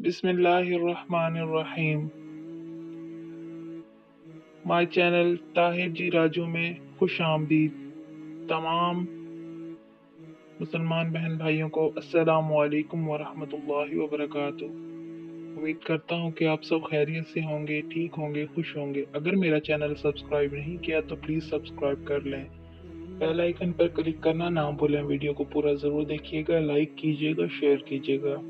बिस्मिल्लाहिर्रहमानिर्रहीम। My channel Tahir जी राजू में खुश आमदीद। तमाम मुसलमान बहन भाइयों को अस्सलामु अलैकुम वरहमतुल्लाहि वबरकातुहू। उम्मीद करता हूँ कि आप सब खैरियत से होंगे, ठीक होंगे, खुश होंगे। अगर मेरा चैनल सब्सक्राइब नहीं किया तो प्लीज सब्सक्राइब कर लें। बेल आइकन पर क्लिक करना ना भूलें। वीडियो को पूरा जरूर देखिएगा, लाइक कीजिएगा, शेयर कीजिएगा।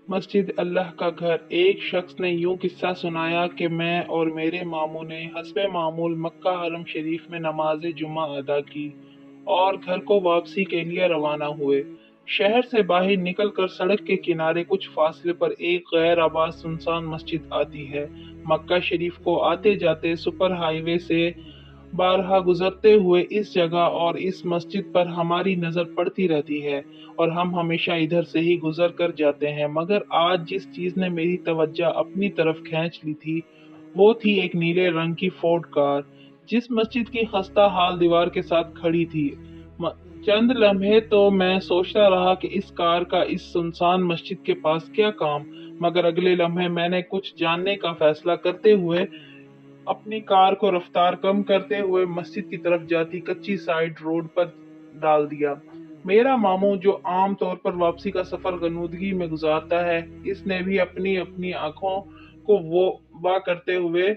मस्जिद अल्लाह का घर। एक शख्स ने यूं किस्सा सुनाया कि मैं और मेरे मामू ने हस्बे मामूल मक्का हरम शरीफ में नमाज जुमा अदा की और घर को वापसी के लिए रवाना हुए। शहर से बाहर निकलकर सड़क के किनारे कुछ फासले पर एक गैर आबाद सुनसान मस्जिद आती है। मक्का शरीफ को आते जाते सुपर हाईवे से बारहा गुजरते हुए इस जगह और इस मस्जिद पर हमारी नजर पड़ती रहती है और हम हमेशा इधर से ही गुजर कर जाते हैं। मगर आज जिस चीज ने मेरी तवज्जो अपनी तरफ खींच ली थी वो थी एक नीले रंग की फोर्ड कार, जिस मस्जिद की खस्ता हाल दीवार के साथ खड़ी थी। चंद लम्हे तो मैं सोचता रहा कि इस कार का इस सुनसान मस्जिद के पास क्या काम, मगर अगले लम्हे मैंने कुछ जानने का फैसला करते हुए अपनी कार को रफ्तार कम करते हुए मस्जिद की तरफ जाती कच्ची साइड रोड पर डाल दिया। मेरा मामू जो आम तौर पर वापसी का सफर गनूदगी में गुजारता है, इसने भी अपनी अपनी आंखों को वो वाह करते हुए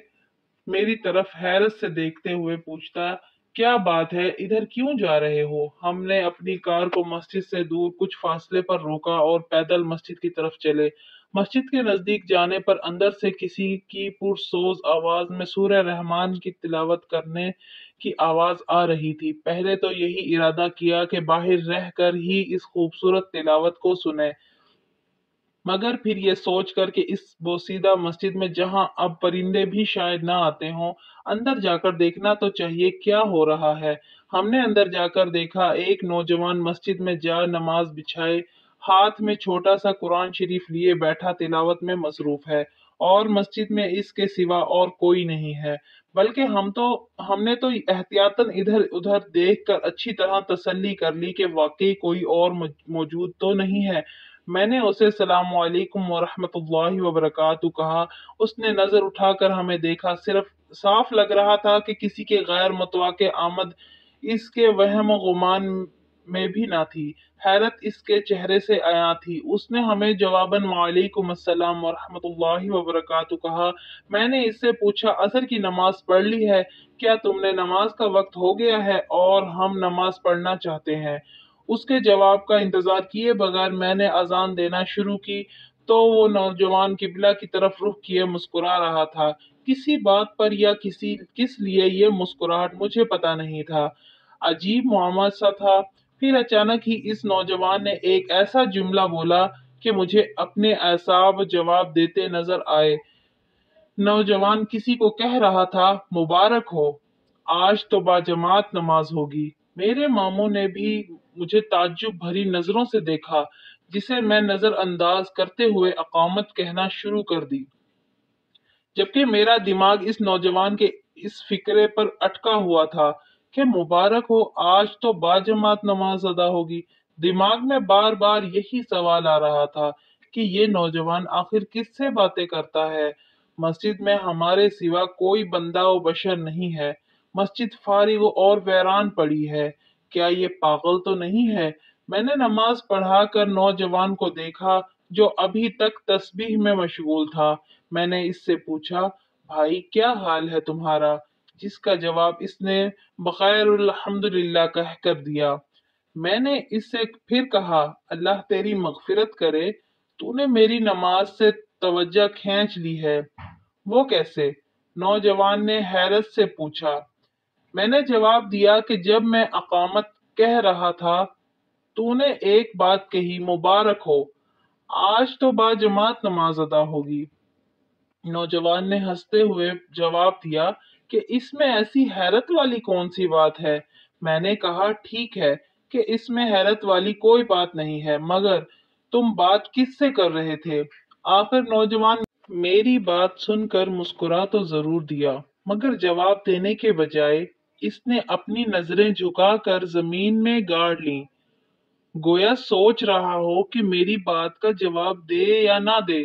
मेरी तरफ हैरत से देखते हुए पूछता, क्या बात है, इधर क्यों जा रहे हो? हमने अपनी कार को मस्जिद से दूर कुछ फासले पर रोका और पैदल मस्जिद की तरफ चले। मस्जिद के नजदीक जाने पर अंदर से किसी की पुरसोज आवाज में सूरह रहमान की तिलावत करने की आवाज आ रही थी। पहले तो यही इरादा किया कि बाहर रह कर ही इस खूबसूरत तिलावत को सुने, मगर फिर ये सोच कर कि इस बोसीदा मस्जिद में जहां अब परिंदे भी शायद ना आते हों, अंदर जाकर देखना तो चाहिए क्या हो रहा है। हमने अंदर जाकर देखा, एक नौजवान मस्जिद में जा नमाज बिछाए हाथ में छोटा सा कुरान शरीफ लिए बैठा तिलावत में मसरूफ है और मस्जिद में इसके सिवा और कोई नहीं है। बल्कि हमने तो एहतियातन इधर उधर देख कर अच्छी तरह तसल्ली कर ली कि वाकई कोई और मौजूद तो नहीं है। मैंने उसे सलाम अलैकुम वरहमतुल्लाहि वबरकातुहू कहा। उसने नजर उठाकर हमें देखा। सिर्फ साफ लग रहा था कि किसी के गैर मुतवक्के आमद इसके वहम गुमान में भी ना थी। हैरत इसके चेहरे से आया थी। उसने हमें जवाबन वालेकुम अस्सलाम वरहमतुल्लाहि वबरकातुहू कहा। मैंने इससे पूछा, असर की नमाज पढ़ ली है? क्या तुमने नमाज का वक्त हो गया है और हम नमाज पढ़ना चाहते हैं? उसके जवाब का इंतजार किए बगैर मैंने अजान देना शुरू की तो वो नौजवान किबला की तरफ रुख किए मुस्कुरा रहा था। किसी बात पर या किस लिए ये मुस्कुराहट मुझे पता नहीं था। अजीब मुआमला सा था। फिर अचानक ही इस नौजवान ने एक ऐसा जुमला बोला कि मुझे अपने एसाब जवाब देते नजर आए। नौजवान किसी को कह रहा था, मुबारक हो, आज तो बाजमात नमाज होगी। मेरे मामू ने भी मुझे ताज्जुब भरी नजरों से देखा, जिसे मैं नजरअंदाज करते हुए अकामत कहना शुरू कर दी, जबकि मेरा दिमाग इस नौजवान के इस फिक्रे पर अटका हुआ था कि मुबारक हो, आज तो बाजमात नमाज अदा होगी। दिमाग में बार बार यही सवाल आ रहा था कि ये नौजवान आखिर किससे बातें करता है। मस्जिद में हमारे सिवा कोई बंदा व बशर नहीं है। मस्जिद फारिग और वीरान पड़ी है। क्या ये पागल तो नहीं है? मैंने नमाज पढ़ा कर नौजवान को देखा जो अभी तक तस्बीह में मशगूल था। मैंने इससे पूछा, भाई क्या हाल है तुम्हारा? जिसका जवाब इसने बगैर अल्हम्दुलिल्लाह कह कर दिया। मैंने इससे फिर कहा, अल्लाह तेरी मगफिरत करे, तूने मेरी नमाज से तवज्जो खींच ली है। वो कैसे? नौजवान ने हैरत से पूछा। मैंने जवाब दिया कि जब मैं अकामत कह रहा था तूने एक बात कही, मुबारक हो, आज तो बाजमात नमाज अदा होगी। नौजवान ने हंसते हुए जवाब दिया कि इसमें ऐसी हैरत वाली कौन सी बात है? मैंने कहा, ठीक है कि इसमें हैरत वाली कोई बात नहीं है, मगर तुम बात किससे कर रहे थे? आखिर नौजवान मेरी बात सुनकर मुस्कुरा तो जरूर दिया, मगर जवाब देने के बजाय इसने अपनी नजरें झुकाकर जमीन में गाड़ लीं। गोया सोच रहा हो कि मेरी बात का जवाब दे या ना दे।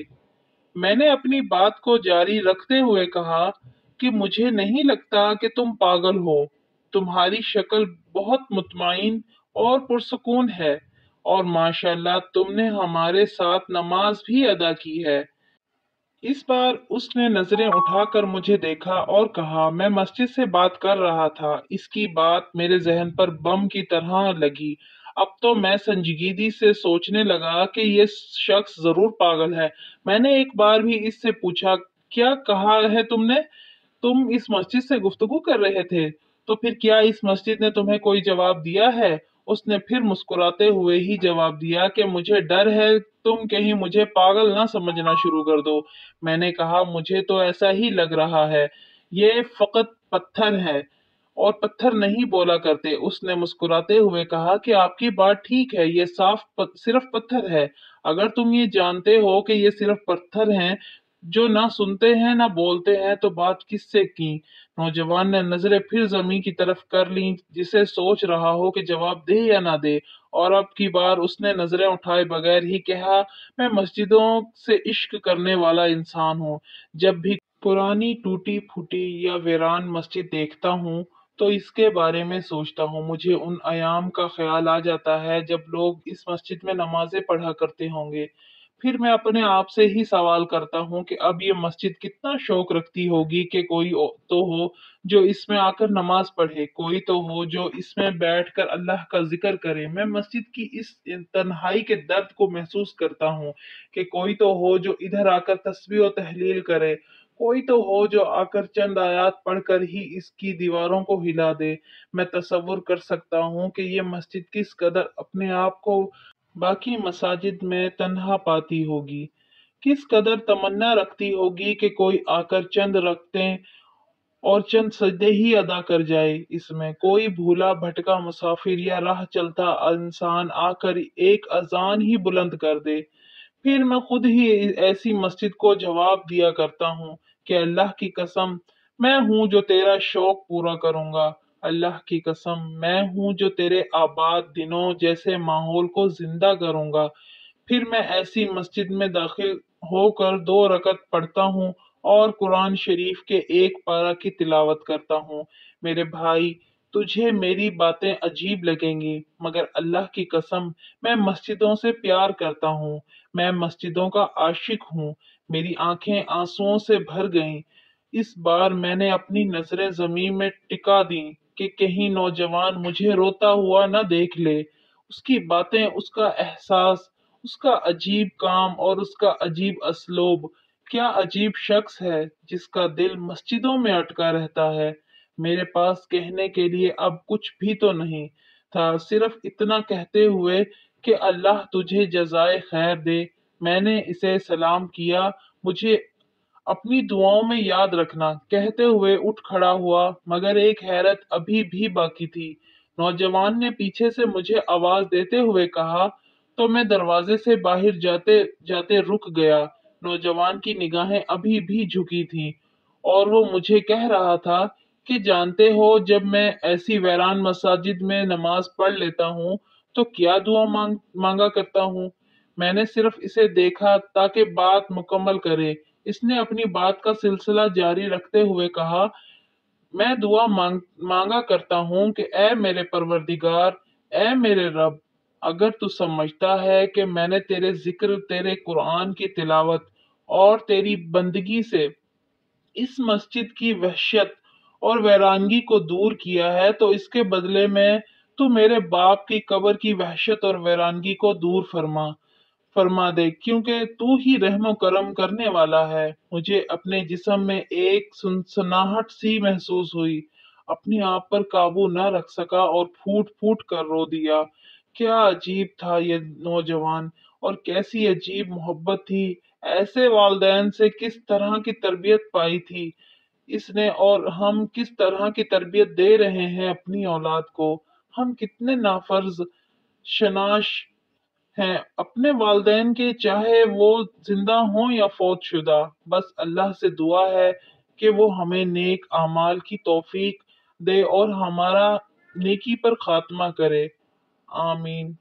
मैंने अपनी बात को जारी रखते हुए कहा कि मुझे नहीं लगता कि तुम पागल हो। तुम्हारी शक्ल बहुत मुतमईन और पुरसकून है, और माशाल्लाह तुमने हमारे साथ नमाज भी अदा की है। इस बार उसने नजरें उठाकर मुझे देखा और कहा, मैं मस्जिद से बात कर रहा था। इसकी बात मेरे जहन पर बम की तरह लगी। अब तो मैं संजीदगी से सोचने लगा कि ये शख्स जरूर पागल है। मैंने एक बार भी इससे पूछा, क्या कहा है तुमने? तुम इस मस्जिद से गुफ्तगू कर रहे थे, तो फिर क्या इस मस्जिद ने तुम्हें कोई जवाब दिया है? उसने फिर मुस्कुराते हुए ही जवाब दिया कि मुझे डर है तुम कहीं मुझे पागल ना समझना शुरू कर दो। मैंने कहा, मुझे तो ऐसा ही लग रहा है, ये फकत पत्थर है और पत्थर नहीं बोला करते। उसने मुस्कुराते हुए कहा कि आपकी बात ठीक है, ये सिर्फ पत्थर है। अगर तुम ये जानते हो कि ये सिर्फ पत्थर हैं जो ना सुनते हैं ना बोलते हैं, तो बात किससे की? नौजवान ने नजरें फिर जमीन की तरफ कर ली, जिसे सोच रहा हो कि जवाब दे या ना दे। और अब की बार उसने नजरें उठाए बगैर ही कहा, मैं मस्जिदों से इश्क करने वाला इंसान हूँ। जब भी पुरानी टूटी फूटी या वीरान मस्जिद देखता हूँ तो इसके बारे में सोचता हूँ। मुझे उन अयाम का ख्याल आ जाता है जब लोग इस मस्जिद में नमाजें पढ़ा करते होंगे। फिर मैं अपने आप से ही सवाल करता हूँ कि अब ये मस्जिद कितना शौक रखती होगी कि तो हो जो इसमें आकर नमाज पढ़े, कोई तो हो जो इसमें बैठकर अल्लाह का जिक्र करे। मैं मस्जिद की इस तन्हाई के दर्द को महसूस करता हूँ कि कोई तो हो जो इधर आकर तस्बीह और तहलील करे, कोई तो हो जो आकर चंद आयात पढ़कर ही इसकी दीवारों को हिला दे। मैं तसव्वुर कर सकता हूँ कि ये मस्जिद किस कदर अपने आप को बाकी मसाजिद में तन्हा पाती होगी, किस कदर तमन्ना रखती होगी कि कोई आकर चंद रखते और चंद सजदे ही अदा कर जाए। इसमें कोई भूला भटका मुसाफिर या राह चलता इंसान आकर एक अजान ही बुलंद कर दे। फिर मैं खुद ही ऐसी मस्जिद को जवाब दिया करता हूँ कि अल्लाह की कसम, मैं हूँ जो तेरा शौक पूरा करूंगा। अल्लाह की कसम, मैं हूँ जो तेरे आबाद दिनों जैसे माहौल को जिंदा करूंगा। फिर मैं ऐसी मस्जिद में दाखिल होकर 2 रकत पढ़ता हूँ और कुरान शरीफ के एक पारा की तिलावत करता हूँ। मेरे भाई, तुझे मेरी बातें अजीब लगेंगी, मगर अल्लाह की कसम, मैं मस्जिदों से प्यार करता हूँ। मैं मस्जिदों का आशिक हूँ। मेरी आंखें आंसुओं से भर गईं। इस बार मैंने अपनी नजरें जमीन में टिका दी कि कहीं नौजवान मुझे रोता हुआ न देख ले। उसकी बातें, उसका एहसास, उसका अजीब काम और उसका अजीब असलूब। क्या अजीब शख्स है जिसका दिल मस्जिदों में अटका रहता है। मेरे पास कहने के लिए अब कुछ भी तो नहीं था, सिर्फ इतना कहते हुए कि अल्लाह तुझे जजाए खैर दे। मैंने इसे सलाम किया, मुझे अपनी दुआओं में याद रखना, कहते हुए उठ खड़ा हुआ, मगर एक हैरत अभी भी बाकी थी। नौजवान ने पीछे से मुझे आवाज देते हुए कहा, तो मैं दरवाजे से बाहर जाते जाते रुक गया। नौजवान की निगाहें अभी भी झुकी थीं और वो मुझे कह रहा था कि जानते हो, जब मैं ऐसी वीरान मसाजिद में नमाज पढ़ लेता हूँ तो क्या दुआ मांगा करता हूँ। मैंने सिर्फ इसे देखा ताकि बात मुकम्मल करे। इसने अपनी बात का सिलसिला जारी रखते हुए कहा, मैं मांगा करता हूँ कि ए मेरे परवरदिगार, ए मेरे रब, अगर तू समझता है कि मैंने तेरे जिक्र, तेरे कुरान की तिलावत और तेरी बंदगी से इस मस्जिद की वहशत और वैरानगी को दूर किया है, तो इसके बदले में तू मेरे बाप की कब्र की वहशत और वैरानगी को दूर फरमा दे, क्योंकि तू ही रहमो करम करने वाला है। मुझे अपने जिस्म में एक सनसनाहट सी महसूस हुई, अपने आप पर काबू न रख सका और फूट फूट कर रो दिया। क्या अजीब था ये नौजवान, और कैसी अजीब मोहब्बत थी। ऐसे वालदैन से किस तरह की तरबियत पाई थी इसने, और हम किस तरह की तरबियत दे रहे हैं अपनी औलाद को। हम कितने नाफर्ज शनाश हैं अपने वालदैन के, चाहे वो जिंदा हों या फौतशुदा। बस अल्लाह से दुआ है कि वो हमें नेक आमाल की तौफीक दे और हमारा नेकी पर खात्मा करे। आमीन।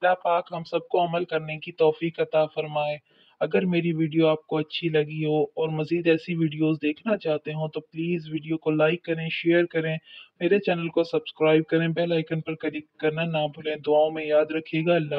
अल्लाह पाक हम सबको अमल करने की तौफीक अता फरमाए। अगर मेरी वीडियो आपको अच्छी लगी हो और मज़ीद ऐसी वीडियोस देखना चाहते हो तो प्लीज़ वीडियो को लाइक करें, शेयर करें, मेरे चैनल को सब्सक्राइब करें, बेल आइकन पर क्लिक करना ना भूलें। दुआओं में याद रखिएगा। अल्लाह